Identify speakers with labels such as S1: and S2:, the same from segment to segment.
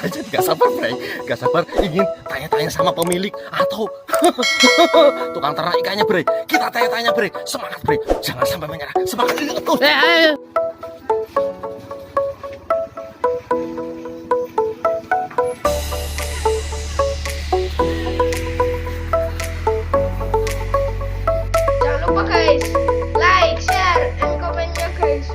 S1: saja gak sabar Bray, gak sabar ingin tanya-tanya sama pemilik atau tukang ternak ikannya Bray. Kita tanya-tanya Bray, semangat Bray, jangan sampai menyerah, semangat.
S2: Ayo.
S3: Jangan lupa guys, like, share, and komennya guys.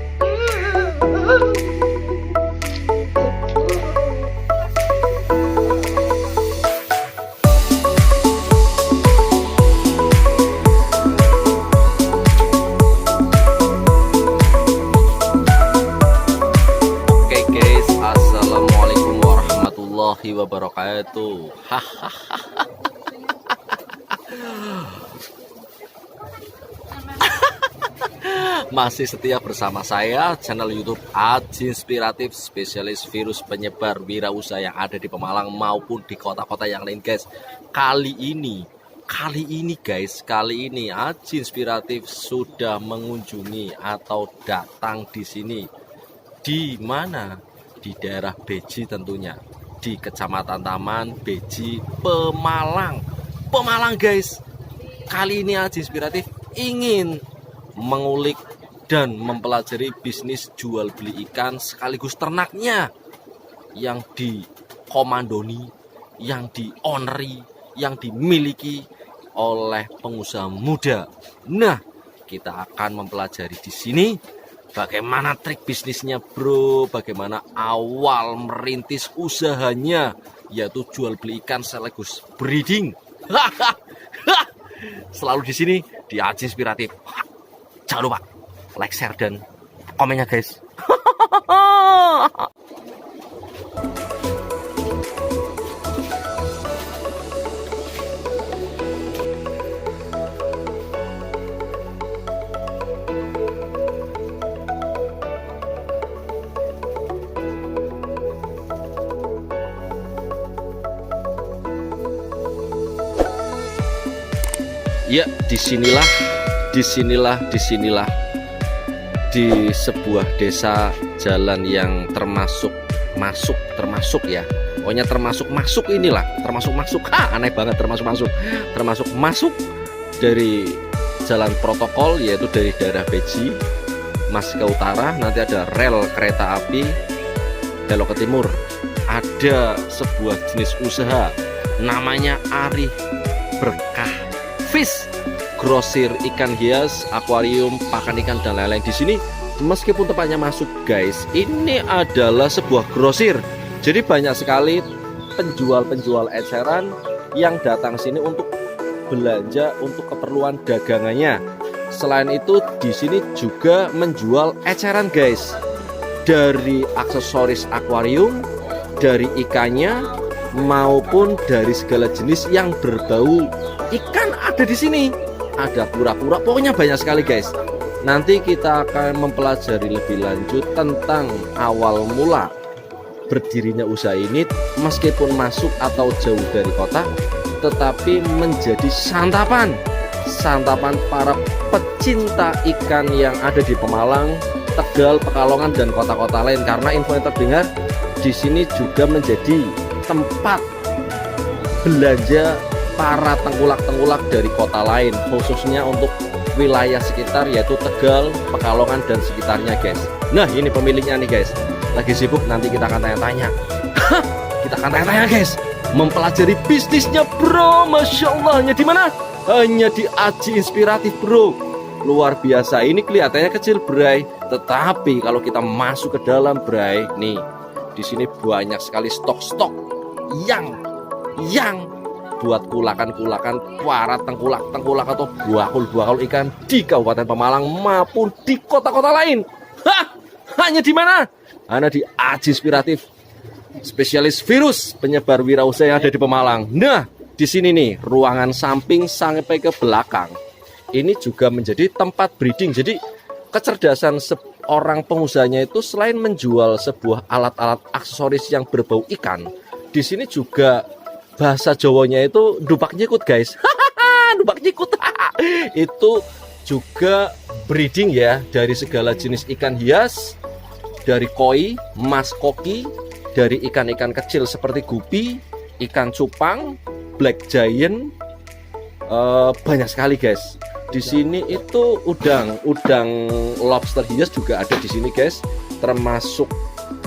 S1: Oke guys, assalamualaikum warahmatullahi wabarakatuh. Masih setia bersama saya channel YouTube Aji Inspiratif, spesialis virus penyebar wirausaha yang ada di Pemalang maupun di kota-kota yang lain guys. Kali ini guys, Aji Inspiratif sudah mengunjungi atau datang di sini. Di mana? Di daerah Beji tentunya, di Kecamatan Taman Beji, Pemalang guys. Kali ini Aji Inspiratif ingin mengulik dan mempelajari bisnis jual beli ikan sekaligus ternaknya yang dikomandoni, yang dioneri, yang dimiliki oleh pengusaha muda. Nah, kita akan mempelajari di sini bagaimana trik bisnisnya bro, bagaimana awal merintis usahanya, yaitu jual beli ikan sekaligus breeding. Selalu di sini di Aji Inspiratif. Jangan lupa like, share, dan komennya guys. Ya, disinilah di sebuah desa jalan yang termasuk ya. Pokoknya termasuk masuk. Aneh banget termasuk masuk dari jalan protokol, yaitu dari daerah Beji masuk ke utara, nanti ada rel kereta api, belok ke timur. Ada sebuah jenis usaha namanya Arif Berkah Fish, grosir ikan hias, akuarium, pakan ikan dan lain-lain. Di sini meskipun tempatnya masuk guys, ini adalah sebuah grosir. Jadi banyak sekali penjual-penjual eceran yang datang sini untuk belanja untuk keperluan dagangannya. Selain itu di sini juga menjual eceran guys. Dari aksesoris akuarium, dari ikannya maupun dari segala jenis yang berbau ikan ada di sini. Ada kura-kura, pokoknya banyak sekali guys. Nanti kita akan mempelajari lebih lanjut tentang awal mula berdirinya usaha ini, meskipun masuk atau jauh dari kota, tetapi menjadi santapan para pecinta ikan yang ada di Pemalang, Tegal, Pekalongan, dan kota-kota lain. Karena info yang terdengar di sini juga menjadi tempat belanja para tengkulak-tengkulak dari kota lain, khususnya untuk wilayah sekitar, yaitu Tegal, Pekalongan, dan sekitarnya guys. Nah, ini pemiliknya nih guys, lagi sibuk. Nanti kita akan tanya-tanya. Guys, mempelajari bisnisnya bro. Masya Allah, hanya di mana? Hanya di Aji Inspiratif bro. Luar biasa. Ini kelihatannya kecil bray, tetapi kalau kita masuk ke dalam bray, nih di sini banyak sekali stok-stok yang buat kulakan-kulakan para tengkulak atau buahul ikan di Kabupaten Pemalang maupun di kota-kota lain. Hanya di mana? Hanya di Aji Inspiratif, spesialis virus penyebar wirausaha yang ada di Pemalang. Nah, di sini nih ruangan samping sampai ke belakang ini juga menjadi tempat breeding. Jadi kecerdasan seorang pengusahanya itu selain menjual sebuah alat-alat aksesoris yang berbau ikan, di sini juga bahasa Jawanya itu ndupak nyikut guys. Ndupak nyikut. Itu juga breeding ya, dari segala jenis ikan hias, dari koi, mas koki, dari ikan-ikan kecil seperti gupi, ikan cupang, black giant, banyak sekali guys. Di sini itu udang lobster hias juga ada di sini guys, termasuk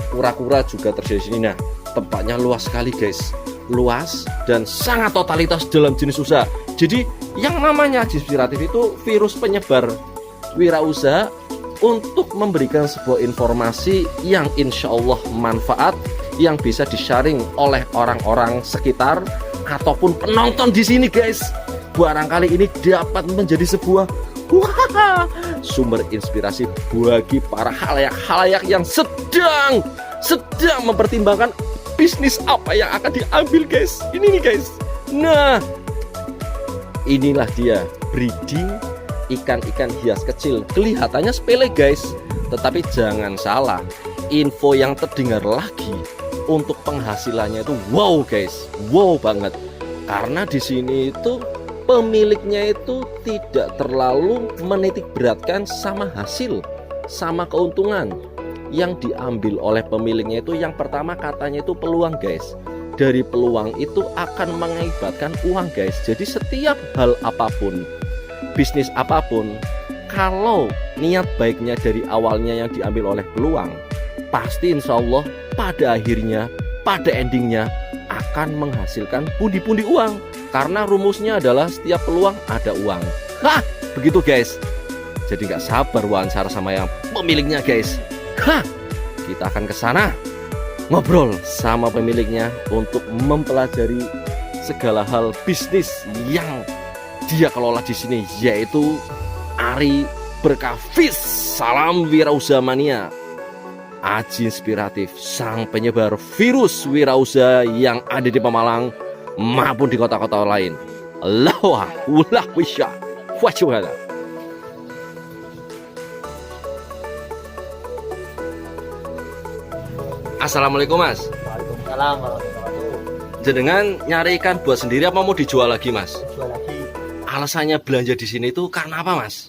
S1: kura-kura juga terjadi di sini. Nah, tempatnya luas sekali guys, luas dan sangat totalitas dalam jenis usaha. Jadi yang namanya Inspiratif itu virus penyebar wirausaha untuk memberikan sebuah informasi yang insya Allah manfaat, yang bisa di-sharing oleh orang-orang sekitar ataupun penonton di sini guys. Barangkali ini dapat menjadi sebuah sumber inspirasi bagi para halayak yang sedang mempertimbangkan bisnis apa yang akan diambil guys. Ini nih guys. Nah, inilah dia breeding ikan-ikan hias kecil. Kelihatannya sepele guys, tetapi jangan salah, info yang terdengar lagi untuk penghasilannya itu wow guys, wow banget. Karena di sini itu pemiliknya itu tidak terlalu menitik beratkan sama hasil, sama keuntungan yang diambil oleh pemiliknya. Itu yang pertama katanya itu peluang guys. Dari peluang itu akan mengakibatkan uang guys. Jadi setiap hal apapun, bisnis apapun, kalau niat baiknya dari awalnya yang diambil oleh peluang, pasti insya Allah pada akhirnya, pada endingnya akan menghasilkan pundi-pundi uang. Karena rumusnya adalah setiap peluang ada uang. Hah, begitu guys. Jadi nggak sabar wawancara sama yang pemiliknya guys. Hah, kita akan ke sana ngobrol sama pemiliknya untuk mempelajari segala hal bisnis yang dia kelola di sini, yaitu Ari Berkafis. Salam wirausaha mania. Aji Inspiratif, sang penyebar virus wirausaha yang ada di Pemalang maupun di kota-kota lain. Allahu Akbar. Wajibana. Assalamualaikum mas.
S2: Waalaikumsalam warahmatullahi.
S1: Jenengan nyari ikan buat sendiri apa mau dijual lagi mas?
S2: Jual lagi.
S1: Alasannya belanja di sini itu karena apa mas?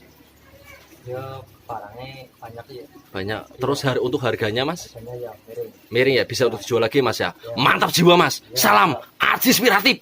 S2: Ya barangnya banyak ya.
S1: Banyak. Terus untuk harganya mas?
S2: Harganya ya miring.
S1: Miring ya, bisa untuk dijual lagi mas ya. Mantap jiwa mas. Salam Aji Inspiratif.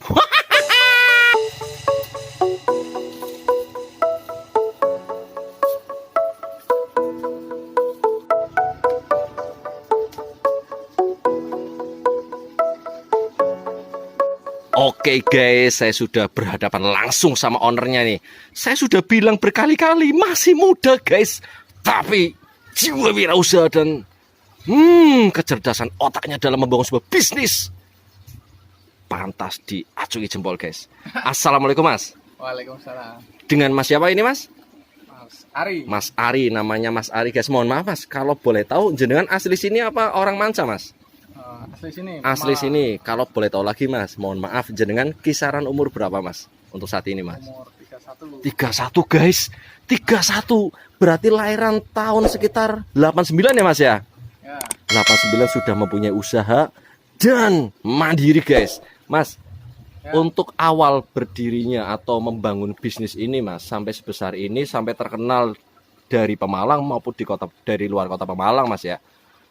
S1: Oke guys, saya sudah berhadapan langsung sama ownernya nih. Saya sudah bilang berkali-kali masih muda guys, tapi jiwa wirausaha dan kecerdasan otaknya dalam membangun sebuah bisnis pantas diacungi jempol guys. Assalamualaikum mas.
S4: Waalaikumsalam.
S1: Dengan mas siapa ini mas?
S4: Mas Ari.
S1: Mas Ari, namanya Mas Ari guys. Mohon maaf mas, kalau boleh tahu jenengan asli sini apa orang manca mas?
S4: Asli sini.
S1: Asli sini. Kalau boleh tahu lagi mas, mohon maaf jenengan kisaran umur berapa mas untuk saat ini mas?
S4: Umur 31.
S1: 31 guys, 31 berarti lahiran tahun sekitar 89 ya mas ya?
S4: Ya.
S1: 89 sudah mempunyai usaha dan mandiri guys. Mas,
S4: Ya.
S1: untuk awal berdirinya atau membangun bisnis ini mas, sampai sebesar ini, sampai terkenal dari Pemalang maupun dari luar kota Pemalang mas ya,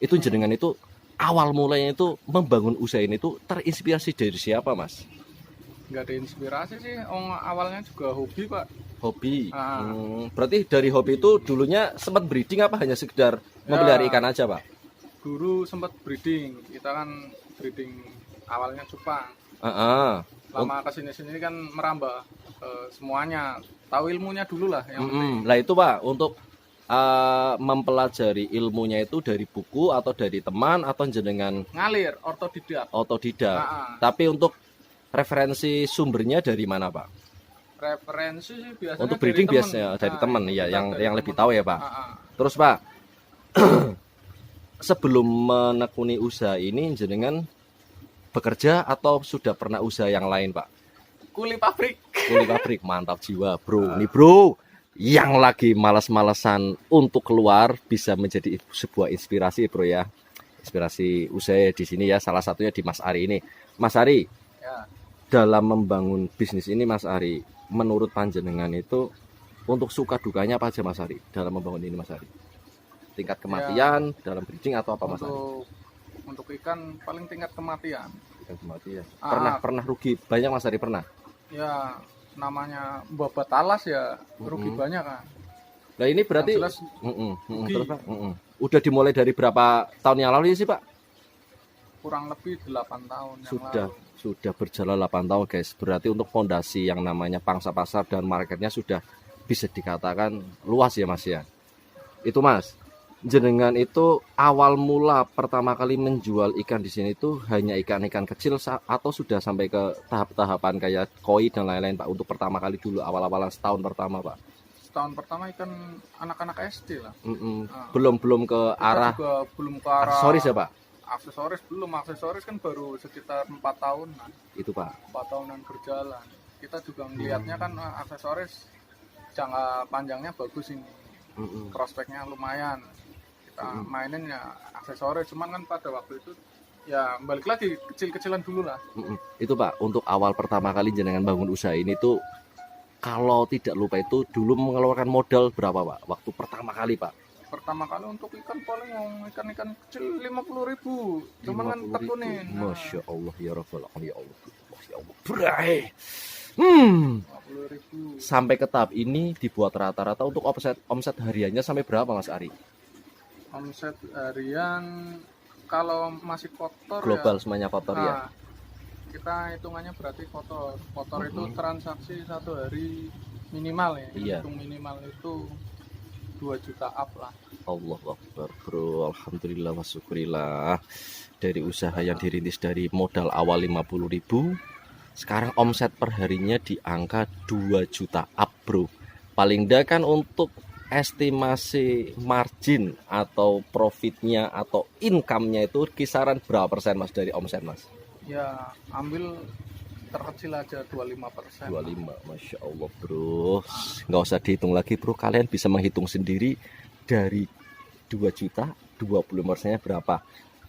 S1: itu jenengan itu awal mulanya itu membangun usaha ini tuh terinspirasi dari siapa mas?
S4: Nggak ada inspirasi sih. Awalnya juga hobi pak.
S1: Hobi.
S4: Ah.
S1: Berarti dari hobi itu dulunya sempat breeding apa hanya sekedar memelihara ikan aja pak?
S4: Dulu sempat breeding. Kita kan breeding awalnya cupang. Lama kesini-sini kan merambah semuanya. Tahu ilmunya dulu lah yang penting.
S1: Lah itu pak, untuk mempelajari ilmunya itu dari buku atau dari teman atau jenengan
S4: Ngalir, otodidak.
S1: Tapi untuk referensi sumbernya dari mana pak?
S4: Referensi sih biasanya
S1: Untuk breeding
S4: dari
S1: biasanya
S4: temen.
S1: dari teman ya,
S4: dari
S1: yang lebih
S4: temen.
S1: tahu ya pak. Terus pak, sebelum menekuni usaha ini jenengan bekerja atau sudah pernah usaha yang lain pak?
S4: Kuli pabrik.
S1: Kuli pabrik, mantap jiwa bro. Nih bro, yang lagi malas-malasan untuk keluar bisa menjadi sebuah inspirasi bro ya. Inspirasi usaha di sini ya, salah satunya di Mas Ari ini. Mas Ari,
S4: Ya.
S1: dalam membangun bisnis ini Mas Ari, menurut panjenengan itu untuk suka dukanya apa aja Mas Ari dalam membangun ini Mas Ari? Tingkat kematian dalam breeding atau apa Mas Ari?
S4: Untuk untuk ikan paling tingkat kematian.
S1: Ikan kematian. Pernah rugi banyak Mas Ari pernah?
S4: Ya namanya babat alas ya rugi banyak kan.
S1: Nah ini berarti
S4: Yang jelas rugi.
S1: terus, Pak? Udah dimulai dari berapa tahun yang lalu sih Pak?
S4: Kurang lebih 8 tahun yang lalu.
S1: Sudah berjalan 8 tahun guys. Berarti untuk fondasi yang namanya pangsa pasar dan marketnya sudah bisa dikatakan luas ya Mas ya. Itu Mas, jenengan itu awal mula pertama kali menjual ikan di sini itu hanya ikan-ikan kecil atau sudah sampai ke tahap-tahapan kayak koi dan lain-lain Pak untuk pertama kali dulu awal-awalan setahun pertama Pak?
S4: Setahun pertama ikan anak-anak SD lah.
S1: Belum ke arah
S4: juga belum ke arah
S1: aksesoris ya Pak?
S4: Aksesoris belum, aksesoris kan baru sekitar 4 tahunan.
S1: Itu Pak.
S4: 4 tahunan berjalan. Kita juga melihatnya kan aksesoris jangka panjangnya bagus ini. Prospeknya lumayan. Kita mainin ya aksesoris, cuman kan pada waktu itu ya balik lagi kecil-kecilan dulu lah.
S1: Itu Pak, untuk awal pertama kali jenengan bangun usaha ini tuh kalau tidak lupa itu dulu mengeluarkan modal berapa Pak? Waktu pertama kali Pak?
S4: Pertama kali untuk ikan paling ikan-ikan kecil 50.000. Cuman kan tekunin.
S1: Masya Allah ya Rabbal alamin, ya Allah. Ya Allah. Bray. 50.000. Sampai ke tahap ini dibuat rata-rata untuk omset hariannya sampai berapa Mas Ari?
S4: Omset harian kalau masih kotor
S1: global
S4: ya,
S1: semuanya kotor ya.
S4: Kita hitungannya berarti kotor itu transaksi satu hari minimal ya.
S1: Iya.
S4: Hitung minimal itu 2 juta up lah.
S1: Allah Akbar bro, alhamdulillah wa syukurillah. Dari usaha yang dirintis dari modal awal 50.000, sekarang omset perharinya di angka 2 juta up bro. Paling enggak kan untuk estimasi margin atau profitnya atau income-nya itu kisaran berapa persen Mas dari omset Mas?
S4: Ya ambil terkecil aja 25%.
S1: 25, Masya Allah bro. Nggak usah dihitung lagi bro, kalian bisa menghitung sendiri dari 2 juta 20%-nya berapa.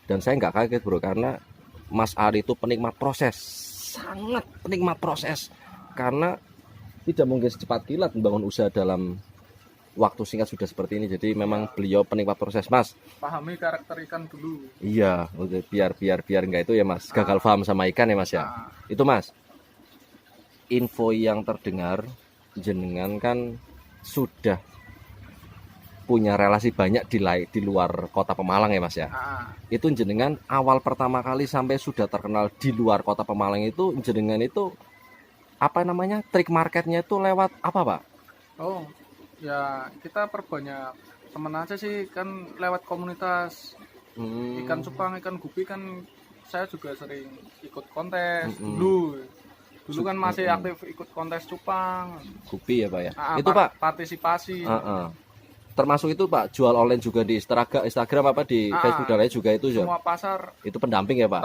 S1: Dan saya nggak kaget bro, karena Mas Ari itu penikmat proses, sangat penikmat proses. Karena tidak mungkin secepat kilat membangun usaha dalam waktu singkat sudah seperti ini. Jadi memang beliau penikmat proses Mas.
S4: Pahami karakter ikan dulu.
S1: Iya, biar enggak itu ya Mas, gagal paham sama ikan ya Mas ya. Itu Mas, info yang terdengar jenengan kan sudah punya relasi banyak di luar kota Pemalang ya Mas ya. Itu jenengan awal pertama kali sampai sudah terkenal di luar kota Pemalang itu jenengan itu apa namanya, trik marketnya itu lewat apa Pak?
S4: Oh ya, kita perbanyak temen aja sih kan, lewat komunitas ikan cupang, ikan gupi kan saya juga sering ikut kontes dulu kan masih aktif ikut kontes cupang
S1: gupi ya Pak ya. Itu Pak
S4: partisipasi.
S1: Termasuk itu Pak jual online juga di Instagram apa di Facebook dan lain juga itu ya.
S4: Semua pasar
S1: itu pendamping ya Pak.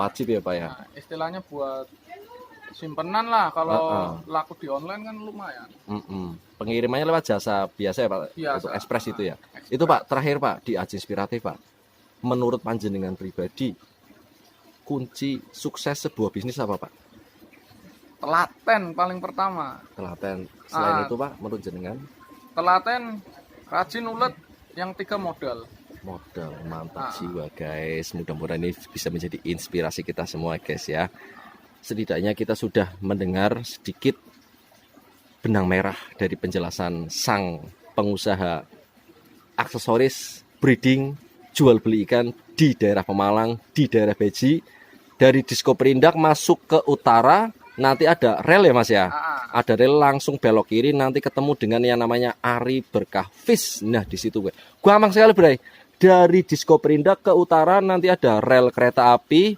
S1: Wajib ya Pak ya.
S4: Nah, istilahnya buat simpenan lah, kalau laku di online kan lumayan.
S1: Pengirimannya lewat jasa biasa ya Pak,
S4: biasa.
S1: Untuk ekspres itu ya.
S4: Express.
S1: Itu Pak terakhir Pak di Aji Inspiratif Pak, menurut panjenengan pribadi kunci sukses sebuah bisnis apa Pak?
S4: Telaten paling pertama.
S1: Telaten. Selain itu Pak menurut jenengan?
S4: Telaten, rajin, ulet, yang 3 modal.
S1: Mantap jiwa guys. Mudah-mudahan ini bisa menjadi inspirasi kita semua guys ya. Setidaknya kita sudah mendengar sedikit benang merah dari penjelasan sang pengusaha aksesoris breeding jual beli ikan di daerah Pemalang, di daerah Beji. Dari Disko Perindak masuk ke utara, nanti ada rel ya Mas ya. Ada rel langsung belok kiri, nanti ketemu dengan yang namanya Ari Berkah Fish. Nah di situ gue aman sekali Bray. Dari Disko Perindak ke utara nanti ada rel kereta api,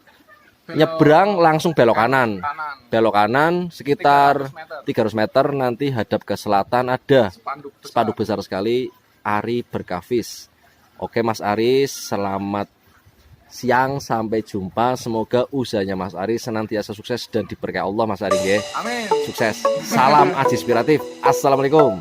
S1: nyebrang langsung belok kanan. Belok kanan sekitar 300 meter nanti hadap ke selatan ada spanduk besar sekali Ari Berkah Fish. Oke Mas Ari, selamat siang, sampai jumpa. Semoga usahanya Mas Ari senantiasa sukses dan diberkahi Allah Mas Ari ya.
S4: Amin.
S1: Sukses. Salam Aji Inspiratif. Assalamualaikum.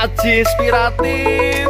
S1: Aji Inspiratif.